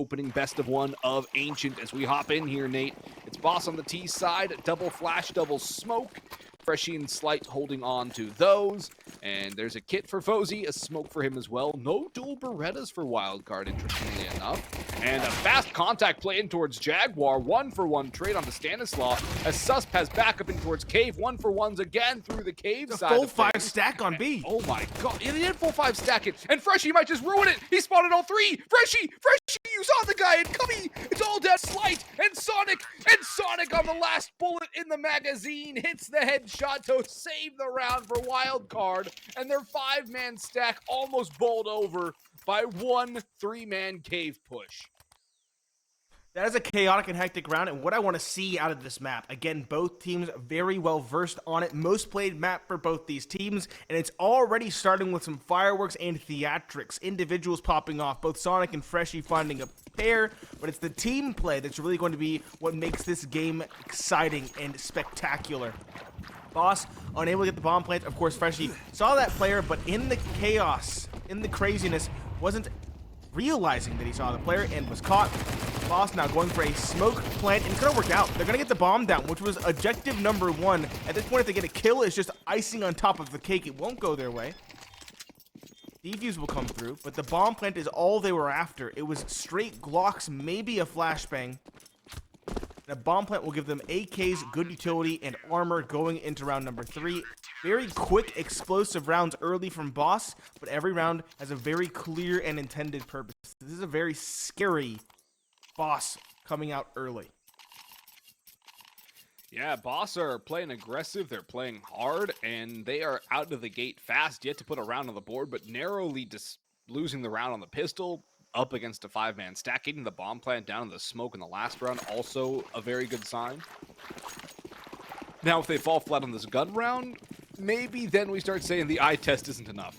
opening best of one of Ancient. As we hop in here, Nate, it's Boss on the T side, double flash, double smoke. Freshie and Slight holding on to those. And there's a kit for Fozy, a smoke for him as well. No dual Berettas for Wildcard, interestingly enough. And a fast contact play in towards Jaguar. 1-for-1 trade on the Stanislaw. As Susp has backup in towards Cave. 1-for-1s again through the Cave it's side. A full 5 stack on B. Oh my god. He did full 5 stack it. And Freshie might just ruin it. He spotted all 3. Freshie, you saw the guy. And Cubby, it's all down. Slight and Sonic. And Sonic on the last bullet in the magazine. Hits the headshot to save the round for Wildcard. And their 5-man stack almost bowled over by one 3-man Cave push. That is a chaotic and hectic round, and what I want to see out of this map, again, both teams very well versed on it, most played map for both these teams, and it's already starting with some fireworks and theatrics, individuals popping off, both Sonic and Freshie finding a pair, but it's the team play that's really going to be what makes this game exciting and spectacular. Boss unable to get the bomb plant. Of course, Freshie saw that player, but in the chaos, in the craziness, wasn't realizing that he saw the player and was caught. Boss now going for a smoke plant, and it's going to work out. They're going to get the bomb down, which was objective number 1. At this point, if they get a kill, it's just icing on top of the cake. It won't go their way. Defuse will come through, but the bomb plant is all they were after. It was straight Glocks, maybe a flashbang. And a bomb plant will give them AKs, good utility, and armor going into round number 3. Very quick, explosive rounds early from Boss, but every round has a very clear and intended purpose. This is a very scary Boss coming out early. Yeah, Boss are playing aggressive, they're playing hard, and they are out of the gate fast, yet to put a round on the board, but narrowly just losing the round on the pistol. Up against a 5-man stack, getting the bomb plant down in the smoke in the last round, also a very good sign. Now, if they fall flat on this gun round, maybe then we start saying the eye test isn't enough.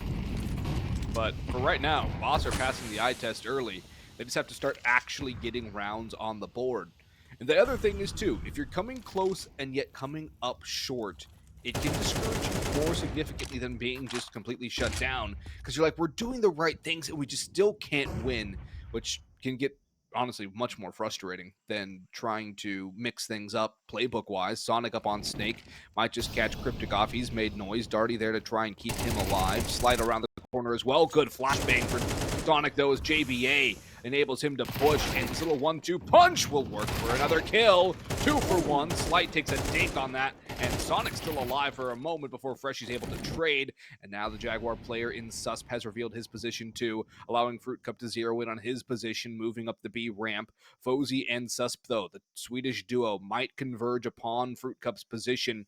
But for right now, Boss are passing the eye test early. They just have to start actually getting rounds on the board. And the other thing is, too, if you're coming close and yet coming up short, it can discourage you more significantly than being just completely shut down. Because you're like, we're doing the right things and we just still can't win, which can get, honestly, much more frustrating than trying to mix things up playbook-wise. Sonic up on Snake, might just catch Cryptic off. He's made noise. Darty there to try and keep him alive. Slide around the corner as well. Good flashbang for Sonic, though, as JBA enables him to push, and his little 1-2 punch will work for another kill. 2-for-1. Slight takes a dink on that, and Sonic's still alive for a moment before Freshie's able to trade. And now the Jaguar player in Susp has revealed his position too, allowing Fruit Cup to zero in on his position, moving up the B ramp. Fozy and Susp, though, the Swedish duo, might converge upon Fruit Cup's position.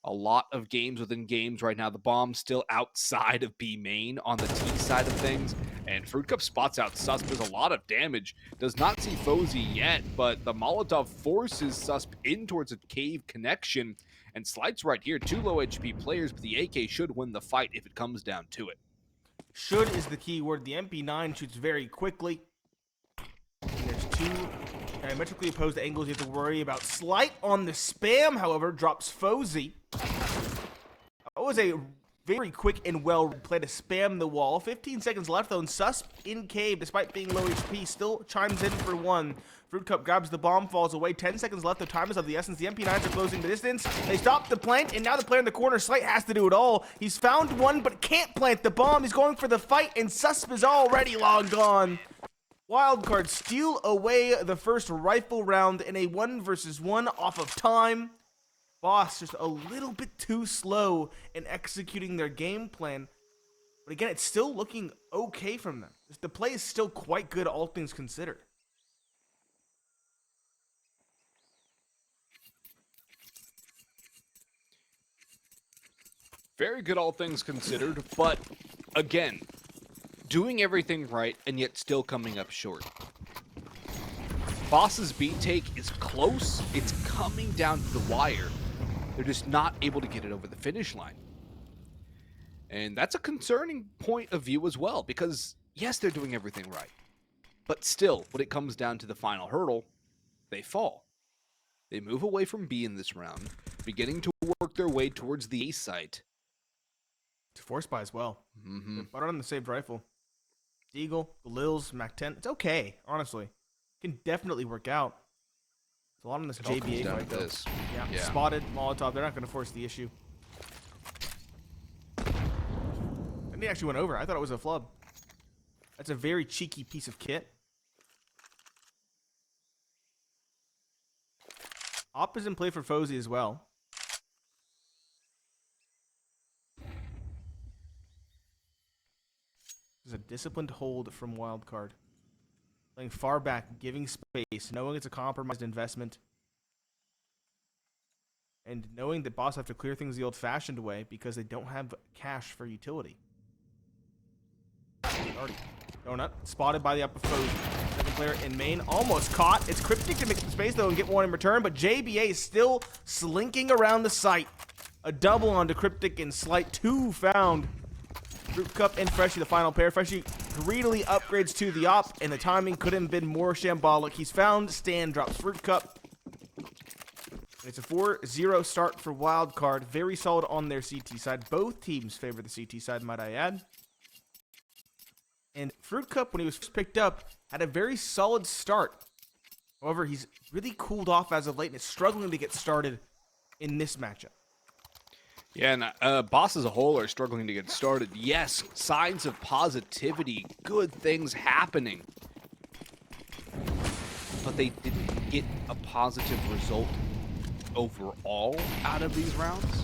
A lot of games within games right now. The bomb's still outside of B main on the T side of things. And Fruit Cup spots out Susp. Does a lot of damage. Does not see Fozy yet, but the Molotov forces Susp in towards a cave connection. And Slight's right here. 2 low HP players, but the AK should win the fight if it comes down to it. Should is the key word. The MP9 shoots very quickly. There's 2 diametrically opposed angles you have to worry about. Slight on the spam, however, drops Fozy. That was a very quick and well play to spam the wall. 15 seconds left though, and Susp in cave, despite being low HP, still chimes in for 1. Fruit Cup grabs the bomb, falls away. 10 seconds left, the time is of the essence. The MP9s are closing the distance. They stop the plant, and now the player in the corner, Slight, has to do it all. He's found one, but can't plant the bomb. He's going for the fight, and Susp is already long gone. Wildcard steal away the first rifle round in a 1-versus-1 off of time. Boss just a little bit too slow in executing their game plan. But again, it's still looking okay from them. The play is still quite good, all things considered. Very good, all things considered, but again, doing everything right and yet still coming up short. Boss's B take is close. It's coming down to the wire. They're just not able to get it over the finish line. And that's a concerning point of view as well, because yes, they're doing everything right. But still, when it comes down to the final hurdle, they fall. They move away from B in this round, beginning to work their way towards the A site. It's forced by as well. But on the saved rifle. Eagle, the Lils, Mac 10. It's okay, honestly. can definitely work out. There's a lot on this It all comes JBA down fight, to though. this. Yeah, spotted, Molotov. They're not going to force the issue. And they actually went over. I thought it was a flub. That's a very cheeky piece of kit. Op is in play for Fozy as well. This is a disciplined hold from Wildcard. Playing far back, giving space, knowing it's a compromised investment. And knowing that Boss have to clear things the old-fashioned way because they don't have cash for utility. Already. Donut, spotted by the upper Fozy. Second player in main, almost caught. It's Cryptic to make some space, though, and get one in return, but JBA is still slinking around the site. A double onto Cryptic and Slight, 2 found. Fruit Cup and Freshie, the final pair. Freshie greedily upgrades to the op, and the timing couldn't have been more shambolic. He's found, Stan drops Fruit Cup. And it's a 4-0 start for Wildcard. Very solid on their CT side. Both teams favor the CT side, might I add. And Fruit Cup, when he was first picked up, had a very solid start. However, he's really cooled off as of late and is struggling to get started in this matchup. Yeah, and Boss as a whole are struggling to get started. Yes, signs of positivity, good things happening. But they didn't get a positive result overall out of these rounds.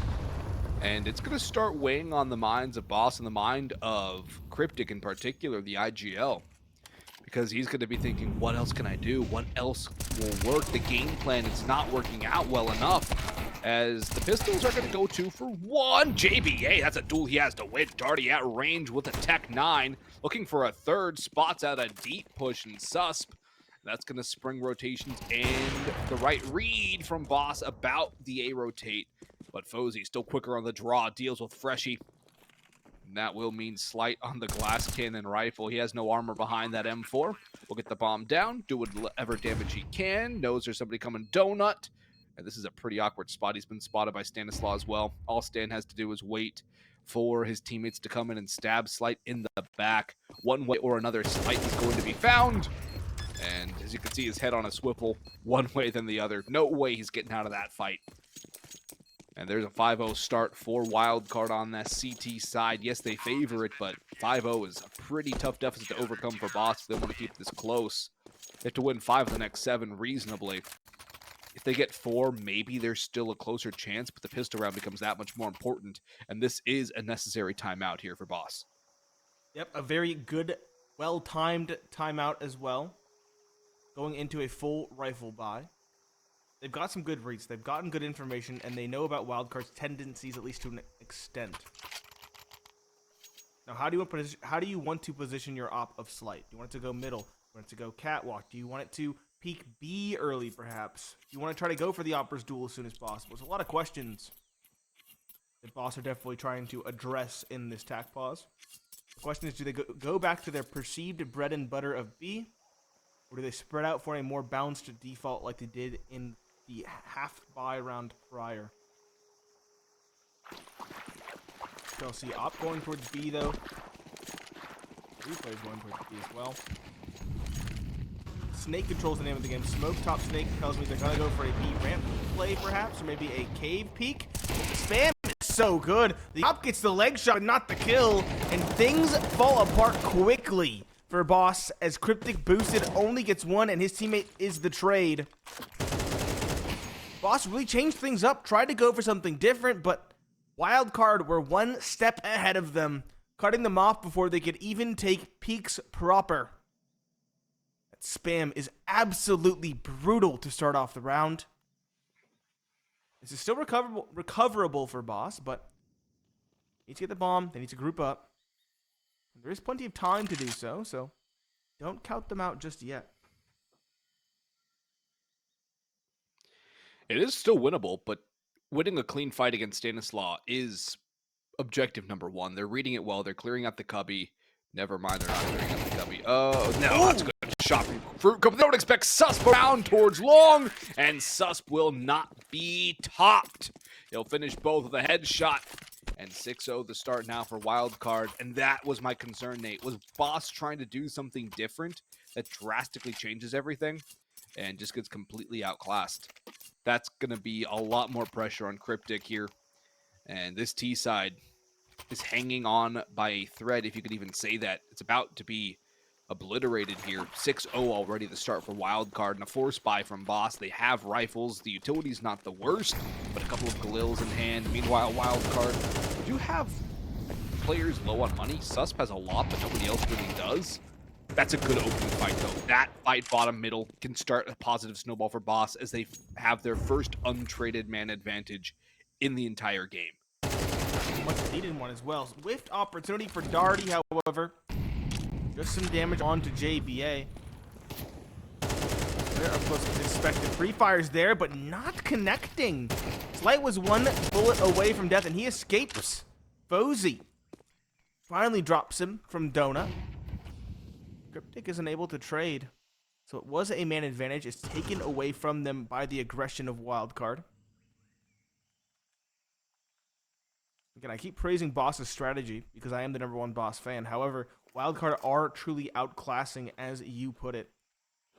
And it's going to start weighing on the minds of Boss and the mind of Cryptic in particular, the IGL. Because he's going to be thinking, what else can I do? What else will work? The game plan is not working out well enough. As the Pistols are going to go 2 for 1. JBA, that's a duel he has to win. Darty at range with a Tech 9. Looking for a third. Spots out a deep push and Susp. That's going to spring rotations and the right read from Boss about the A-rotate. But Fozy still quicker on the draw. Deals with Freshie. And that will mean Slight on the glass cannon rifle. He has no armor behind that M4. We'll get the bomb down. Do whatever damage he can. Knows there's somebody coming Donut. And this is a pretty awkward spot. He's been spotted by Stanislaw as well. All Stan has to do is wait for his teammates to come in and stab Slight in the back. One way or another, Slight is going to be found. And as you can see, his head on a swivel, one way than the other. No way he's getting out of that fight. And there's a 5-0 start for Wildcard on that CT side. Yes, they favor it, but 5-0 is a pretty tough deficit to overcome for Boss if they want to keep this close. They have to win 5 of the next 7 reasonably. If they get 4, maybe there's still a closer chance, but the pistol round becomes that much more important, and this is a necessary timeout here for Boss. Yep, a very good, well-timed timeout as well. Going into a full rifle buy. They've got some good reads, they've gotten good information, and they know about Wildcard's tendencies, at least to an extent. Now, how do you want to position your op of Slight? Do you want it to go middle? Do you want it to go catwalk? Do you want it to peek B early, perhaps? Do you want to try to go for the Opera's duel as soon as possible? There's a lot of questions that Boss are definitely trying to address in this tac pause. The question is, do they go back to their perceived bread and butter of B, or do they spread out for a more balanced default like they did in the half-buy round prior? Chelsea op going towards B, though. 3 players going towards B as well. Snake controls the name of the game. Smoke top Snake tells me they're going to go for a B ramp play, perhaps, or maybe a cave peek. Spam is so good. The op gets the leg shot, but not the kill, and things fall apart quickly for Boss as Cryptic boosted only gets 1, and his teammate is the trade. Boss really changed things up, tried to go for something different, but Wildcard were 1 step ahead of them, cutting them off before they could even take peaks proper. That spam is absolutely brutal to start off the round. This is still recoverable for Boss, but they need to get the bomb, they need to group up. There is plenty of time to do so, so don't count them out just yet. It is still winnable, but winning a clean fight against Stanislaw is objective number 1. They're reading it well. They're clearing out the cubby. Never mind, they're not clearing out the cubby. Oh, no, that's a good shot from Fruit Cup. They don't expect Susp around towards long, and Susp will not be topped. He'll finish both with a headshot. And 6-0 the start now for Wildcard. And that was my concern, Nate. Was Boss trying to do something different? that drastically changes everything and just gets completely outclassed. That's going to be a lot more pressure on Cryptic here. And this T side is hanging on by a thread, if you could even say that. It's about to be obliterated here. 6-0 already to start for Wildcard, and a force buy from Boss. They have rifles. The utility's not the worst, but a couple of Galils in hand. Meanwhile, Wildcard do have players low on money. Susp has a lot, but nobody else really does. That's a good opening fight, though. That fight bottom middle can start a positive snowball for Boss as they have their first untraded man advantage in the entire game. Much needed one as well. Swift opportunity for Darty, however. Just some damage onto JBA. They're up close as expected. Free Fire's there, but not connecting. Slight was one bullet away from death, and he escapes. Fozy finally drops him from Donut. Cryptic isn't able to trade. So it was a man advantage. It's taken away from them by the aggression of Wildcard. Again, I keep praising Boss's strategy because I am the #1 Boss fan. However, Wildcard are truly outclassing, as you put it.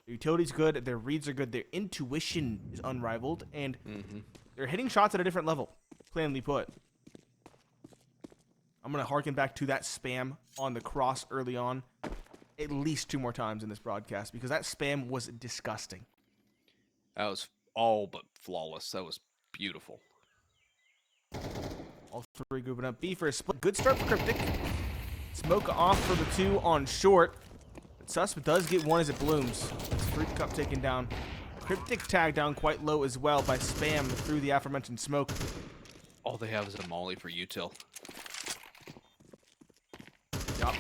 Their utility's good, their reads are good, their intuition is unrivaled, and they're hitting shots at a different level, plainly put. I'm going to harken back to that spam on the cross early on at least 2 more times in this broadcast because that spam was disgusting. That was all but flawless. That was beautiful. All 3 grouping up B for a split. Good start for Cryptic. Smoke off for the 2 on short. But Susp does get 1 as it blooms. It's Fruit Cup taken down. Cryptic tagged down quite low as well by spam through the aforementioned smoke. All they have is a molly for util.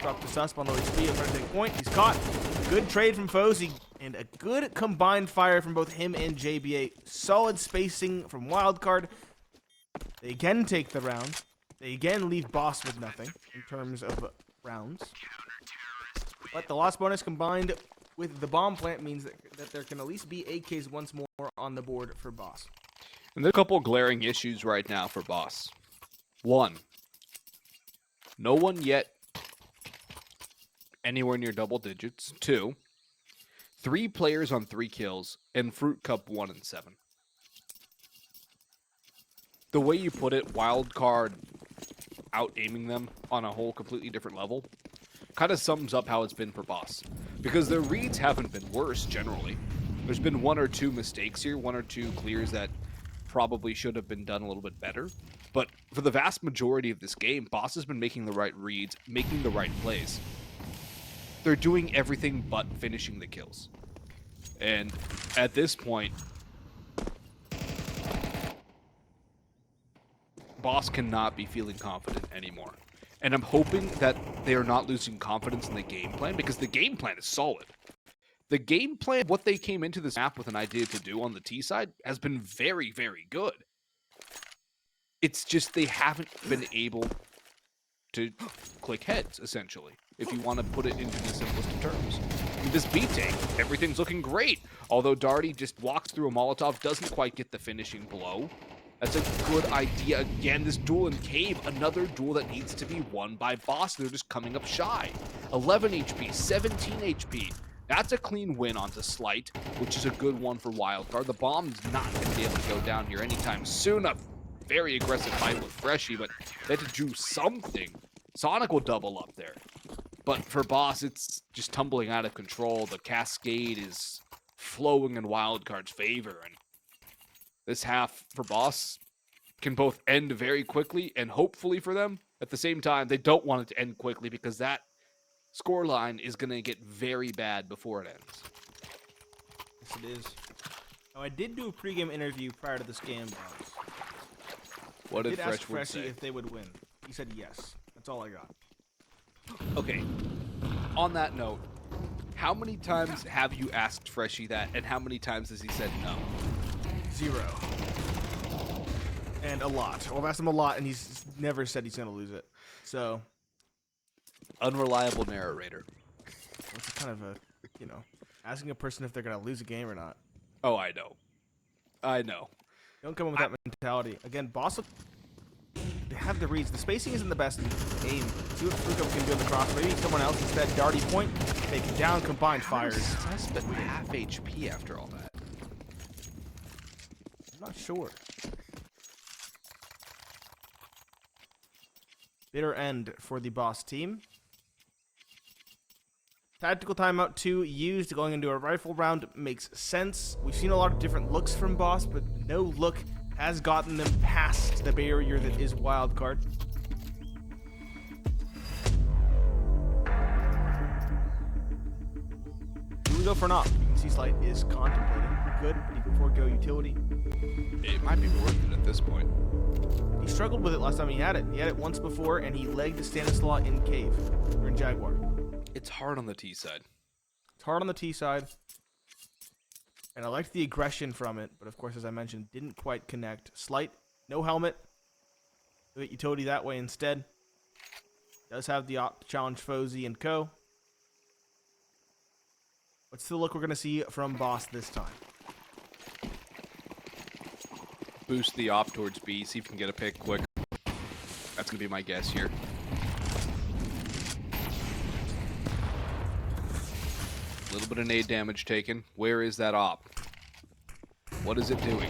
Drop to Susp on low HP at front point. He's caught. Good trade from Fozy. And a good combined fire from both him and JBA. Solid spacing from Wildcard. They again take the round. They again leave Boss with nothing in terms of rounds. But the loss bonus combined with the bomb plant means that there can at least be AKs once more on the board for Boss. And there's a couple glaring issues right now for Boss. 1, no one yet anywhere near double digits. 2, 3 players on 3 kills, and Fruit Cup 1 and 7. The way you put it, Wildcard out-aiming them on a whole completely different level kind of sums up how it's been for Boss. Because their reads haven't been worse, generally. There's been 1 or 2 mistakes here, 1 or 2 clears that probably should have been done a little bit better. But for the vast majority of this game, Boss has been making the right reads, making the right plays. They're doing everything but finishing the kills. And at this point, Boss cannot be feeling confident anymore. And I'm hoping that they are not losing confidence in the game plan, because the game plan is solid. The game plan, what they came into this map with an idea to do on the T side, has been very, very good. It's just they haven't been able to click heads, essentially, if you want to put it into the simplest of terms. With this B tank, everything's looking great. Although Darty just walks through a Molotov, doesn't quite get the finishing blow. That's a good idea. Again, this duel in Cave, another duel that needs to be won by Boss. They're just coming up shy. 11 HP, 17 HP. That's a clean win onto Slight, which is a good one for Wildcard. The bomb's not going to be able to go down here anytime soon. A very aggressive fight with Freshy, but they had to do something. Sonic will double up there. But for Boss, it's just tumbling out of control. The cascade is flowing in Wildcard's favor, and this half for Boss can both end very quickly and hopefully for them. At the same time, they don't want it to end quickly because that scoreline is going to get very bad before it ends. Yes, it is. Now, I did do a pregame interview prior to this game. What did I did ask Freshwood Freshy say? if they would win. He said yes. That's all I got. Okay. On that note, how many times have you asked Freshy that, and how many times has he said no? 0. And a lot. Well, I've asked him a lot, and he's never said he's going to lose it. So, Unreliable narrator. it's kind of a, asking a person if they're going to lose a game or not. Oh, I know. I know. Don't come in with that mentality. Again, Boss, have the reads. The spacing isn't the best in the game. See what Fruko can do in the cross. Maybe someone else instead. Darty point. Take it down. Combined fires. Sus but half HP after all that. I'm not sure. Bitter end for the boss team. Tactical timeout 2 used, going into a rifle round makes sense. We've seen a lot of different looks from boss, but no look has gotten them past the barrier that is Wildcard. Do we go for an op? You can see Slight is contemplating. Good, but he can forego utility. It might be worth it at this point. He struggled with it last time he had it. He had it once before, and he legged Stanislaw in Cave, or in Jaguar. It's hard on the T side. It's hard on the T side. And I liked the aggression from it, but of course, as I mentioned, didn't quite connect. Slight, no helmet. Do it utility that way instead. Does have the op to challenge Fozy and co. What's the look we're going to see from Boss this time? Boost the op towards B, see if we can get a pick quick. That's going to be my guess here. A little bit of nade damage taken. Where is that op? What is it doing?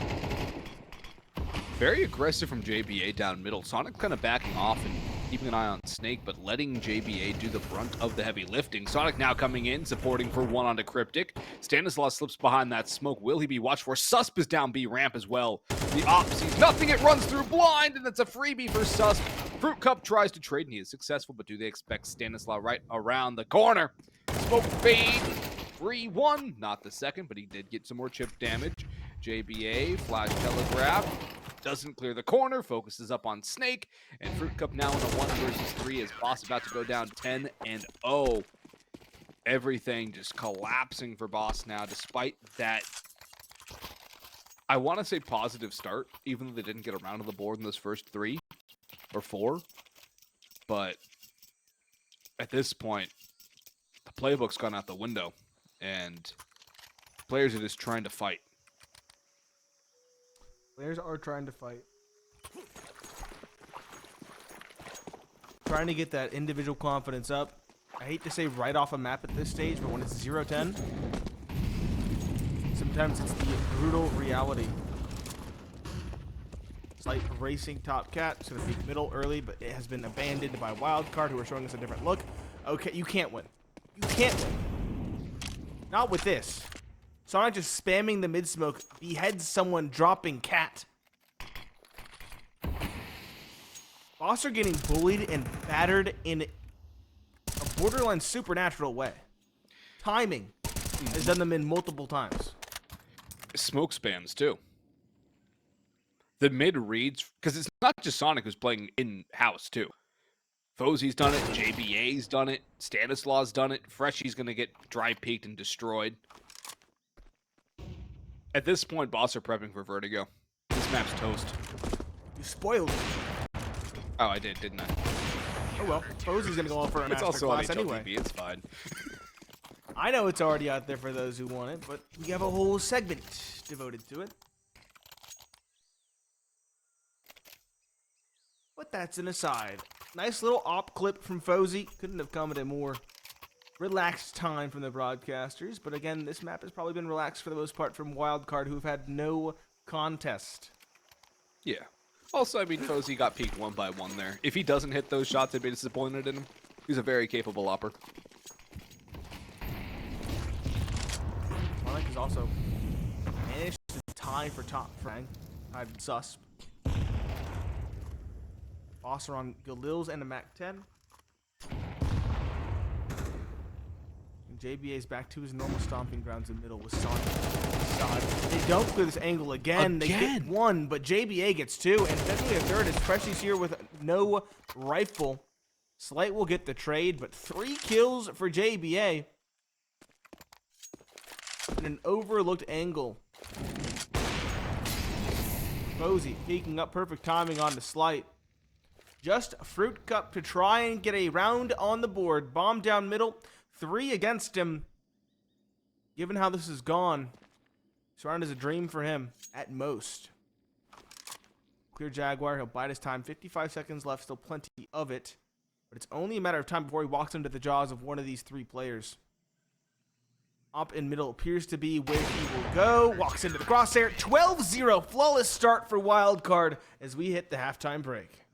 Very aggressive from JBA down middle. Sonic kind of backing off and keeping an eye on Snake, but letting JBA do the brunt of the heavy lifting. Sonic now coming in, supporting for one onto Cryptic. Stanislaus slips behind that smoke. Will he be watched for? Susp is down B ramp as well. The op sees nothing. It runs through blind, and that's a freebie for Susp. Fruit Cup tries to trade, and he is successful, but do they expect Stanislaus right around the corner? Smoke fade. 3-1. Not the second, but he did get some more chip damage. JBA, flash telegraph. Doesn't clear the corner, focuses up on Snake, and Fruit Cup now in a 1 versus 3 as Boss about to go down 10-0. Everything just collapsing for Boss now, despite that, I want to say positive start, even though they didn't get around to the board in those first 3 or 4. But at this point, the playbook's gone out the window, and players are just trying to fight. Players are trying to fight. Trying to get that individual confidence up. I hate to say right off a map at this stage, but when it's 0-10, sometimes it's the brutal reality. Slight racing top cat. It's going to be middle early, but it has been abandoned by Wildcard, who are showing us a different look. Okay, you can't win. You can't win. Not with this. Sonic just spamming the mid-smoke, beheads someone dropping cat. Boss are getting bullied and battered in a borderline supernatural way. Timing has done them in multiple times. Smoke spams, too. The mid reads, because it's not just Sonic who's playing in-house, too. Fozy's done it, JBA's done it, Stanislaw's done it, Freshy's going to get dry peaked and destroyed. At this point, Boss are prepping for Vertigo. This map's toast. You spoiled it. Oh, I did, didn't I? Oh well, Fozy's gonna go on for a It's also masterclass on anyway. HLTV, it's fine. I know it's already out there for those who want it, but we have a whole segment devoted to it. But that's an aside. Nice little op clip from Fozy. Couldn't have come at a more relaxed time from the broadcasters, but again, this map has probably been relaxed for the most part from Wildcard, who've had no contest. Yeah. Also, I mean, Fozy got peaked 1 by 1 there. If he doesn't hit those shots, I'd be disappointed in him. He's a very capable opper. Sonic has also managed to tie for top frag. Tied with Susp. Boss are on Galil's and a Mac-10. JBA's back to his normal stomping grounds in the middle with Sonic. They don't clear this angle again. They get 1, but JBA gets 2, and technically a 3rd as Freshy's here with no rifle. Slight will get the trade, but 3 kills for JBA. In an overlooked angle. Fozy peeking up, perfect timing on the Slight. Just Fruit Cup to try and get a round on the board. Bomb down middle. 3 against him. Given how this has gone, this round is a dream for him, at most. Clear Jaguar. He'll bide his time. 55 seconds left. Still plenty of it. But it's only a matter of time before he walks into the jaws of one of these three players. Up in middle appears to be where he will go. Walks into the crosshair. 12-0. Flawless start for Wildcard as we hit the halftime break.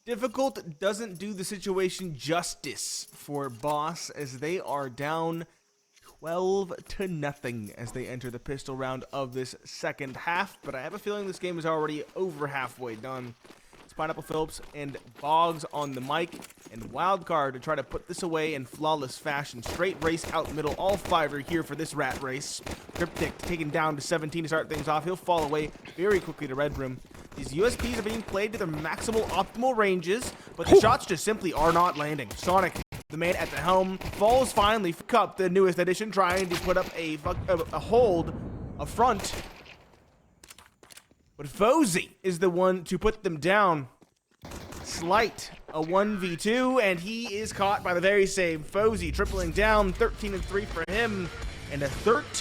Difficult doesn't do the situation justice for Boss as they are down 12-0 as they enter the pistol round of this second half. But I have a feeling this game is already over halfway done. It's Pineapple Phillips and Boggs on the mic, and Wildcard to try to put this away in flawless fashion. Straight race out middle. All five are here for this rat race. Cryptic taken down to 17 to start things off. He'll fall away very quickly to Red Room. These USPs are being played to their maximal optimal ranges, but the shots just simply are not landing. Sonic, the man at the helm, falls finally for Cup, the newest addition, trying to put up a hold, a front. But Fozy is the one to put them down. Slight, a 1v2, and he is caught by the very same Fozy, tripling down, 13-3 for him, and a